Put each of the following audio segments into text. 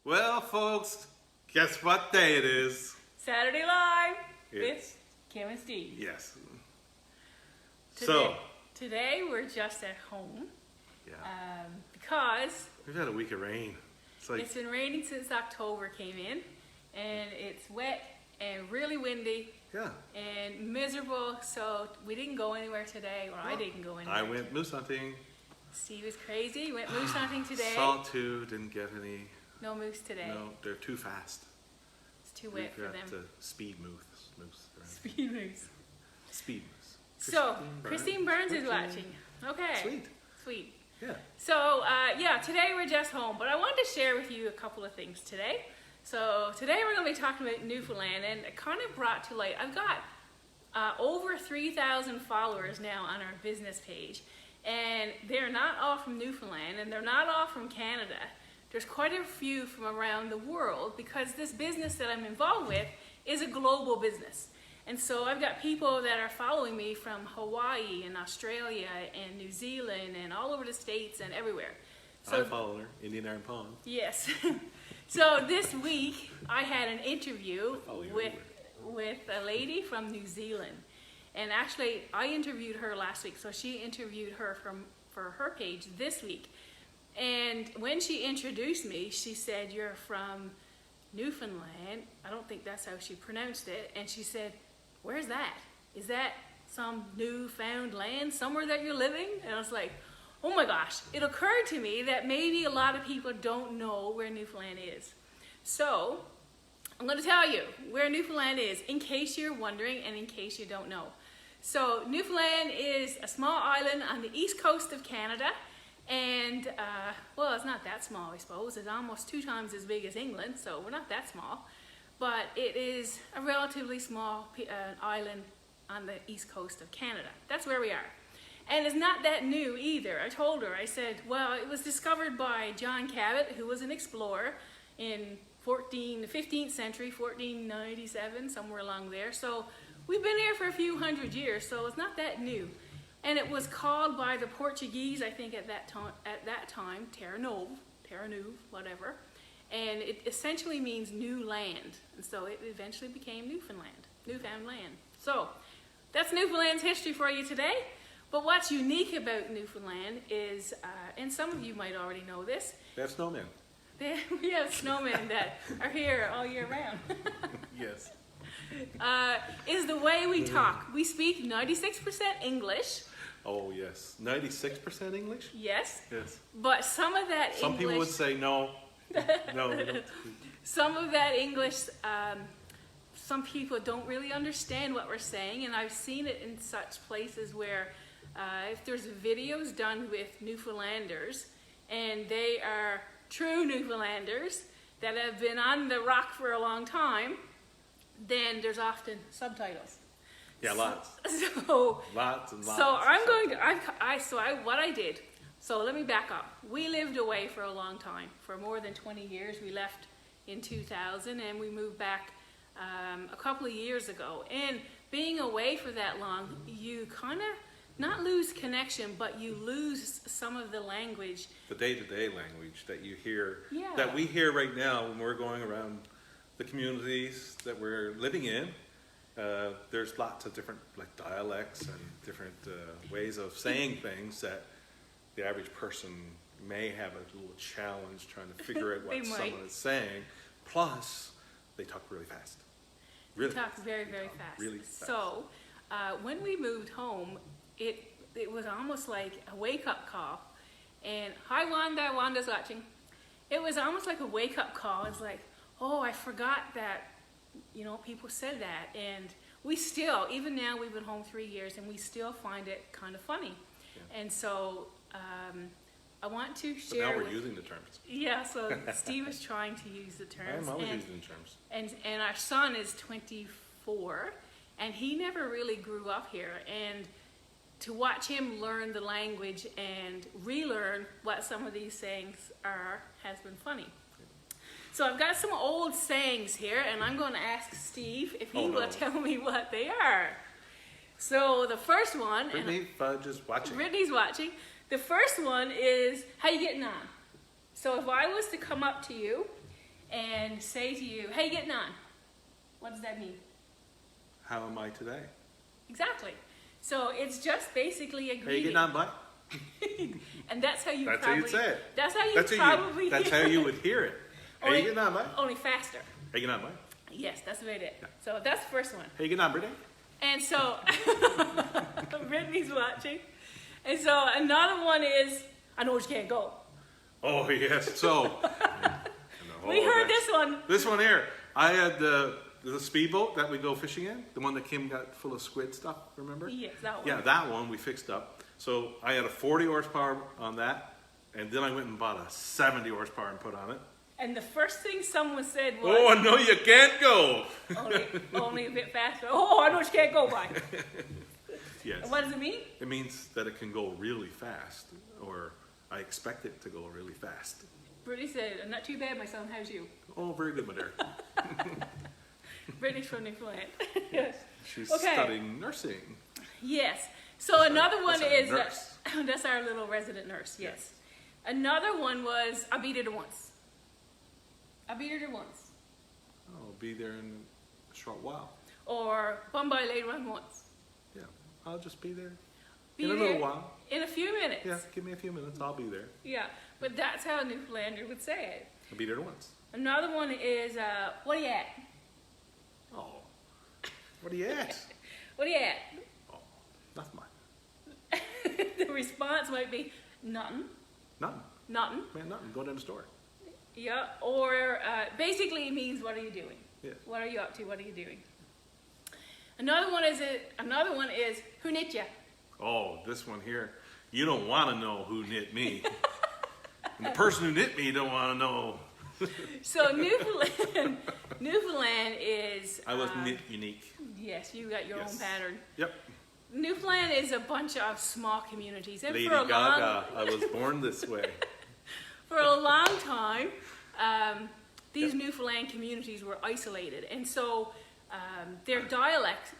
Well, folks, guess what day it is? Saturday Live It's- with Kim and Steve. Yes. Today we're just at home Yeah, because we've had a week of rain. It's like, it's been raining since October came in, and it's wet and really windy yeah. and miserable. So we didn't go anywhere today, or I didn't go anywhere. I went moose hunting. Steve is crazy. He went moose hunting today. Saw two, didn't get any. No moose today. No, they're too fast. It's too wet for them. We've got speed moose. Right? Speed moose. Speed moose. So Christine Burns is watching. Okay. Sweet. Yeah. So, today we're just home, but I wanted to share with you a couple of things today. So today we're going to be talking about Newfoundland, and it kind of brought to light, I've got over 3,000 followers now on our business page, and they're not all from Newfoundland, and they're not all from Canada. There's quite a few from around the world, because this business that I'm involved with is a global business. And so I've got people that are following me from Hawaii and Australia and New Zealand and all over the States and everywhere. So, I follow her, Indian Iron Pond. yes. So this week I had an interview with a lady from New Zealand. And actually I interviewed her last week, so she interviewed her for her page this week. And when she introduced me, she said, "You're from Newfoundland." I don't think that's how she pronounced it. And she said, "Where's that? Is that some newfound land somewhere that you're living?" And I was like, oh my gosh. It occurred to me that maybe a lot of people don't know where Newfoundland is. So I'm going to tell you where Newfoundland is, in case you're wondering and in case you don't know. So Newfoundland is a small island on the east coast of Canada. And, well, it's not that small, I suppose. It's almost 2 times as big as England, so we're not that small. But it is a relatively small island on the east coast of Canada. That's where we are. And it's not that new either. I told her, I said, well, it was discovered by John Cabot, who was an explorer in the 15th century, 1497, somewhere along there. So we've been here for a few hundred years, so it's not that new. And it was called by the Portuguese, I think at that time, Terra Nova, whatever. And it essentially means new land. And so it eventually became Newfoundland. So that's Newfoundland's history for you today. But what's unique about Newfoundland is, and some of you might already know this. They have snowmen. We have snowmen that are here all year round. Yes. Is the way we talk. We speak 96% English. Oh, yes. 96% English? Yes. Yes. But some of that Some English... people would say no. No. Some of that English, some people don't really understand what we're saying, and I've seen it in such places where if there's videos done with Newfoundlanders, and they are true Newfoundlanders that have been on the rock for a long time, then there's often subtitles. Yeah, lots. So Lots and lots. So I'm going to, what I did, so let me back up. We lived away for a long time, for more than 20 years. We left in 2000 and we moved back a couple of years ago. And being away for that long, you kind of not lose connection, but you lose some of the language. The day-to-day language that you hear, Yeah. that we hear right now when we're going around the communities that we're living in. There's lots of different dialects and different ways of saying things that the average person may have a little challenge trying to figure out what someone is saying. Plus, they talk really fast. Really They talk very, very fast. Really fast. So, when we moved home, it was almost like a wake-up call. And hi, Wanda. Wanda's watching. It was almost like a wake-up call. It's like, oh, I forgot that, people said that. And we still, even now, we've been home 3 years, and we still find it kind of funny. Yeah. And so I want to share. But now we're using the terms. Yeah, so Steve is trying to use the terms. I'm always using the terms. And our son is 24, and he never really grew up here. And to watch him learn the language and relearn what some of these sayings are has been funny. So I've got some old sayings here, and I'm going to ask Steve if he will tell me what they are. So the first one... Brittany Fudge is watching. Brittany's watching. The first one is, how you getting on? So if I was to come up to you and say to you, "Hey, getting on?" What does that mean? How am I today? Exactly. So it's just basically a greeting. Hey, you getting on, bud? And that's how you That's probably... how you'd say it. That's how you That's probably... that's how you would hear it. Hey, Only- you getting on, bud? Only faster. Hey, you getting on, bud? Yes, that's about it. Yeah. So that's the first one. Hey, you getting on, Brittany? And so, Brittany's watching. And so another one is, "I know you can't go." Oh, yes. So, We heard this one. This one here. I had the speedboat that we go fishing in, the one that Kim got full of squid stuff, remember? Yes, that one. Yeah, that one we fixed up. So I had a 40 horsepower on that, and then I went and bought a 70 horsepower and put on it. And the first thing someone said was, Oh, no, you can't go. only a bit faster. "Oh, I know you can't go by." Yes. What does it mean? It means that it can go really fast, or I expect it to go really fast. Brittany said, "Not too bad, my son. How's you?" Oh, very good, my dear. Brittany's from Newfoundland. Yes. She's Okay. studying nursing. Yes. So another one that's our is, nurse. that's our little resident nurse, yes. Another one was, "I beat her once." I beat her once. I'll be there in a short while. Or "Bum by later on once." Yeah, I'll just be there Be in a there little while. In a few minutes. Yeah, give me a few minutes, I'll be there. Yeah. But that's how a Newfoundlander would say it. I'll be there once. Another one is, "What are you at?" Oh, what are you at? What are you at? Oh, nothing, man. The response might be, "Nothing." Nothing, Nothing. man, nothing. Go down the store. Yeah. Or basically it means, "What are you doing?" Yes. What are you up to? What are you doing? Another one is "Who knit ya?" Oh, this one here. You don't want to know who knit me. And the person who knit me don't want to know. So Newfoundland is. I was knit unique. Yes, you got your Yes. own pattern. Yep. Newfoundland is a bunch of small communities, and Lady for a Gaga, I was born this way. for a long time, these Newfoundland communities were isolated, and so their dialect,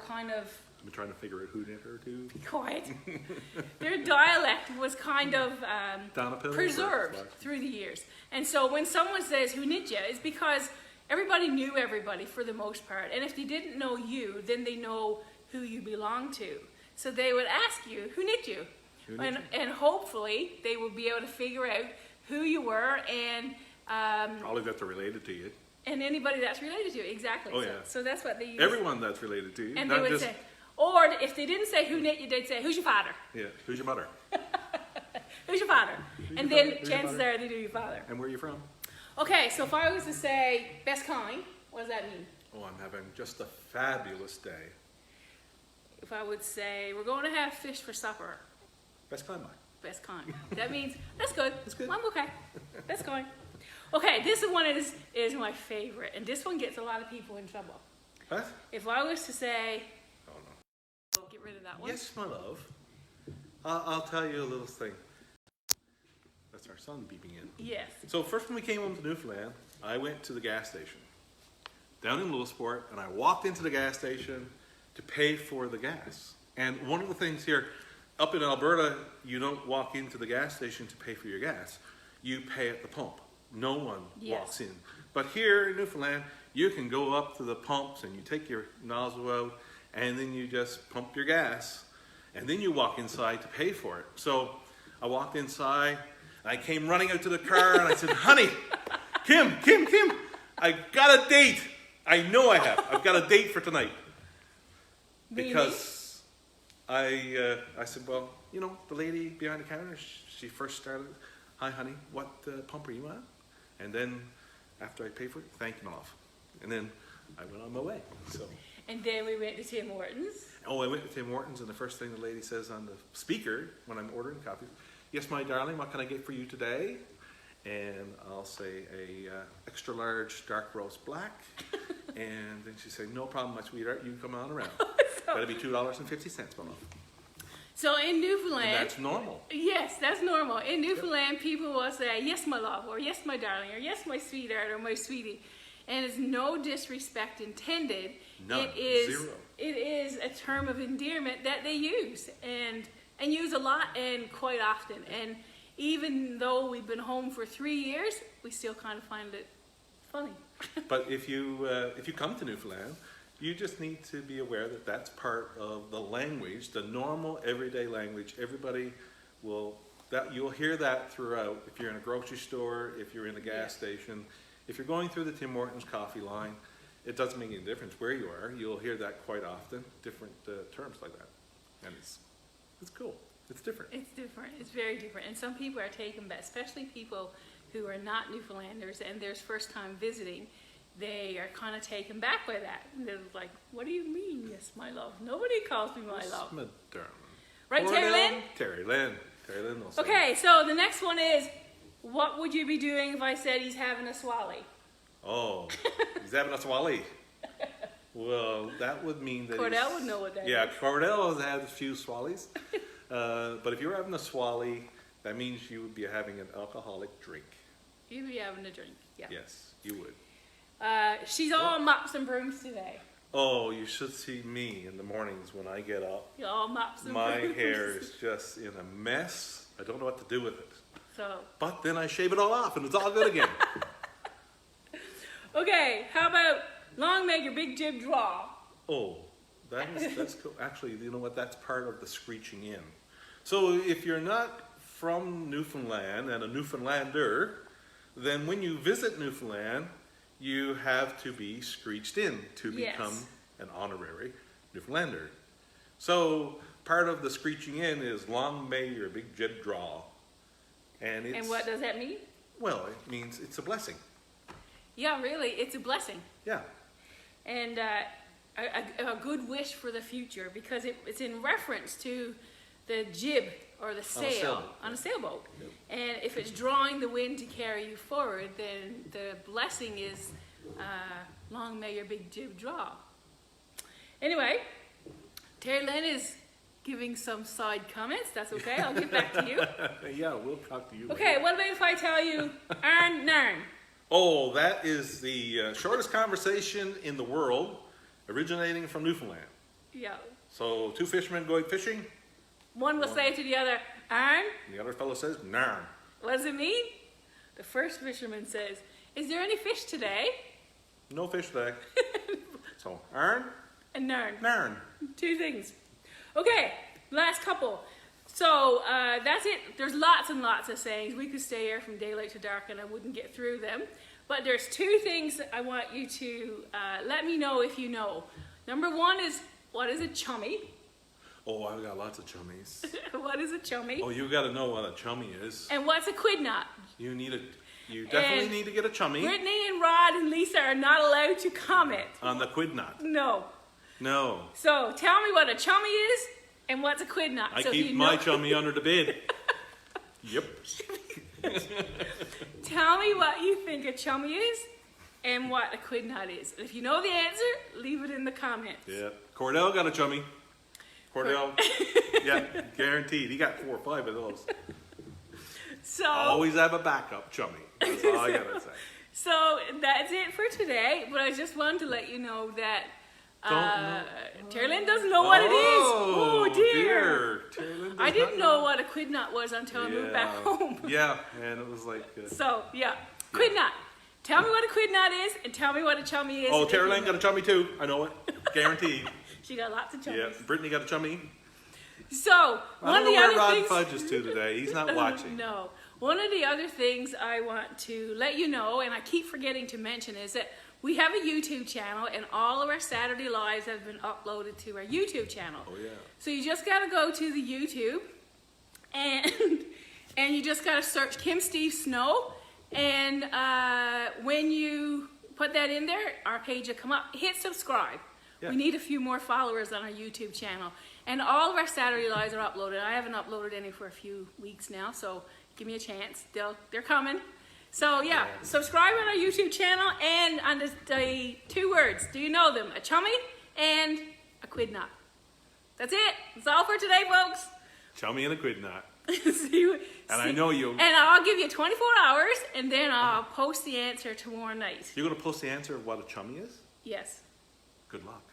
kind of. I've been trying to figure out who knit her too. Quiet. Their dialect was kind of preserved Like- through the years. And so when someone says "Who knit ya?" it's because everybody knew everybody for the most part. And if they didn't know you, then they know who you belong to. So they would ask you, "Who knit you?" Who knit you? And hopefully they would be able to figure out who you were and Probably that they're related to you. anybody that's related to you. Exactly. Oh, So- yeah. So that's what they use. Everyone that's related to you. And not they would just, say, or if they didn't say "Who knit you?" they'd say, "Who's your father?" Yeah, who's your mother? Who's your father? Who's And your then father? Who's your chances father? are they do your father. And where are you from? Okay, so if I was to say "best kind," what does that mean? Oh, I'm having just a fabulous day. If I would say "we're going to have fish for supper," Best kind, Mike. best kind. That means that's good. That's good. I'm okay. That's going. Okay, this one is my favorite, and this one gets a lot of people in trouble. Huh? If I was to say, Oh, no. get rid of that one. Yes, my love. I'll tell you a little thing. That's our son beeping in. Yes. So first when we came home to Newfoundland, I went to the gas station down in Lewisport, and I walked into the gas station to pay for the gas. And one of the things here, up in Alberta, you don't walk into the gas station to pay for your gas. You pay at the pump. No one Yes. walks in. But here in Newfoundland, you can go up to the pumps and you take your nozzle out, and then you just pump your gas, and then you walk inside to pay for it. So I walked inside, and I came running out to the car, and I said, "Honey, Kim, I got a date. I know I have. I've got a date for tonight." Because I said, "Well, the lady behind the counter, she first started, 'Hi, honey, what pump are you on?' And then after I paid for it, 'Thank you, my love.' And then I went on my way. So, And then we went to Tim Hortons. I went to Tim Hortons, and the first thing the lady says on the speaker when I'm ordering coffee, 'Yes, my darling, what can I get for you today?' And I'll say a extra large dark roast black. And then she said, 'No problem, my sweetheart, you come on around. That'll be $2.50, my love.' So in Newfoundland, And that's normal. yes, that's normal. In Newfoundland, people will say, "Yes, my love," or "Yes, my darling," or "Yes, my sweetheart," or "My sweetie," and it's no disrespect intended. None. It is Zero. It is a term of endearment that they use and use a lot and quite often. And even though we've been home for 3 years, we still kind of find it funny. But if you come to Newfoundland, you just need to be aware that that's part of the language, the normal everyday language. Everybody you'll hear that throughout. If you're in a grocery store, if you're in a gas station, if you're going through the Tim Hortons coffee line, it doesn't make any difference where you are. You'll hear that quite often, different terms like that, and it's cool. It's different. It's different. It's very different. And some people are taken back, especially people who are not Newfoundlanders and they're first time visiting. They are kind of taken back by that. And they're like, what do you mean, yes, my love? Nobody calls me my love. My darling. Right, Terry Lynn? Terry Lynn. Terry Lynn will say. Okay, so the next one is, what would you be doing if I said he's having a swally? Oh, he's having a swally. Well, that would mean that Cordell would know what that is. Yeah, Cordell has had a few swallies. But if you're having a swally, that means you would be having an alcoholic drink. You'd be having a drink, yeah. Yes, you would. She's all mops and brooms today. Oh, you should see me in the mornings when I get up. You're all mops and My brooms. hair is just in a mess. I don't know what to do with it. So. But then I shave it all off and it's all good again. Okay, how about long make your big jib draw? Oh, that's cool. Actually, you know what? That's part of the screeching in. So if you're not from Newfoundland and a Newfoundlander, then when you visit Newfoundland, you have to be screeched in to become an honorary Newfoundlander. So part of the screeching in is long may your big jib draw. And what does that mean? Well, it means it's a blessing. Yeah, really, it's a blessing. Yeah. And a good wish for the future, because it's in reference to the jib or the sail on a sailboat. Yep. And if it's drawing the wind to carry you forward, then the blessing is long may your big jib draw. Anyway, Terry Lynn is giving some side comments. That's okay. I'll get back to you. Yeah, we'll talk to you Okay, later. what about if I tell you Arn Narn? Oh, that is the shortest conversation in the world, originating from Newfoundland. Yeah. So two fishermen going fishing. One will say to the other, Arn. And the other fellow says, "Narn." What does it mean? The first fisherman says, is there any fish today? No fish today. So, Arn, And Narn. Narn. Two things. Okay, last couple. So that's it. There's lots and lots of sayings. We could stay here from daylight to dark and I wouldn't get through them. But there's two things that I want you to let me know if you know. Number one is, what is a chummy? Oh, I've got lots of chummies. What is a chummy? Oh, you got to know what a chummy is. And what's a quid knot? You definitely And need to get a chummy Brittany and Rod and Lisa are not allowed to comment. on the quid knot. No. No, So tell me what a chummy is and what's a quid knot. I So keep you my know. chummy under the bed. Yep. Tell me what you think a chummy is and what a quid knot is. And if you know the answer, leave it in the comments. Yeah. Cordell got a chummy. Cordell, yeah, guaranteed. He got 4 or 5 of those. So, Always have a backup chummy. That's all I gotta say. so that's it for today. But I just wanted to let you know that Terry Lynn doesn't know what it is. Oh dear. Terry Lynn does I not didn't know what a quid knot was until I moved back home. Yeah, and it was like. So yeah, quid knot. Tell me what a quid knot is and tell me what a chummy is. Oh, if Terry you Lynn got a chummy too. I know it. Guaranteed. She got lots of chummies. Yeah, Brittany got a chummy. So I one don't of the know where other Rod things. Fudge is to today. He's not watching. No. One of the other things I want to let you know, and I keep forgetting to mention, is that we have a YouTube channel, and all of our Saturday Lives have been uploaded to our YouTube channel. Oh yeah. So you just got to go to the YouTube, and you just got to search Kim Steve Snow, and when you put that in there, our page will come up. Hit subscribe. Yeah. We need a few more followers on our YouTube channel. And all of our Saturday Lives are uploaded. I haven't uploaded any for a few weeks now, so give me a chance. They're coming. So yeah, subscribe on our YouTube channel and on the 2 words. Do you know them? A chummy and a quid knot. That's it. That's all for today, folks. Chummy and a quid knot. I know you. And I'll give you 24 hours, and then I'll post the answer tomorrow night. You're gonna post the answer of what a chummy is? Yes. Good luck.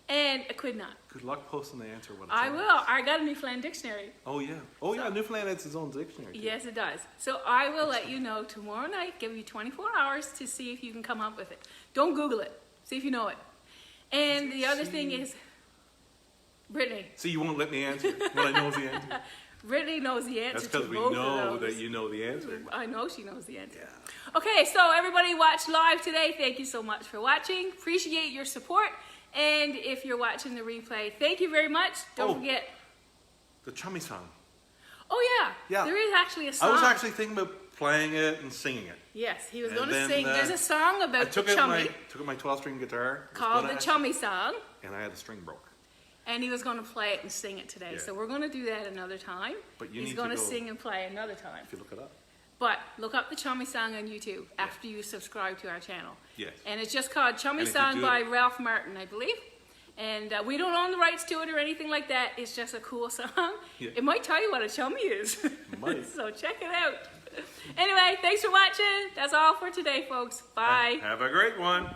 And I could not. Good luck posting the answer when it's I on. will. I got a Newfoundland dictionary. Oh yeah. Oh yeah. Newfoundland has its own dictionary. Too. Yes, it does. So I will let you know tomorrow night. Give you 24 hours to see if you can come up with it. Don't Google it. See if you know it. And the other thing is, Brittany. See, you won't let me answer when I know the answer. Brittany knows the answer. That's because we both know of those. that you know the answer. I know she knows the answer. Yeah. Okay, so everybody watched live today. Thank you so much for watching. Appreciate your support. And if you're watching the replay, thank you very much. Don't forget. The Chummy song. Oh yeah. Yeah. There is actually a song. I was actually thinking about playing it and singing it. Yes, he was And going to then, sing. There's a song I about took the out chummy my 12-string guitar. called the Chummy Song. And I had the string broke. And he was going to play it and sing it today. Yeah. So we're going to do that another time. But you He's need going to to go- sing and play another time. If you look it up. But look up the Chummy Song on YouTube after you subscribe to our channel. Yes. And it's just called Chummy And if you Song do by it- Ralph Martin, I believe. And we don't own the rights to it or anything like that. It's just a cool song. Yeah. It might tell you what a chummy is. Might. So check it out. Anyway, thanks for watching. That's all for today, folks. Bye. Have a great one.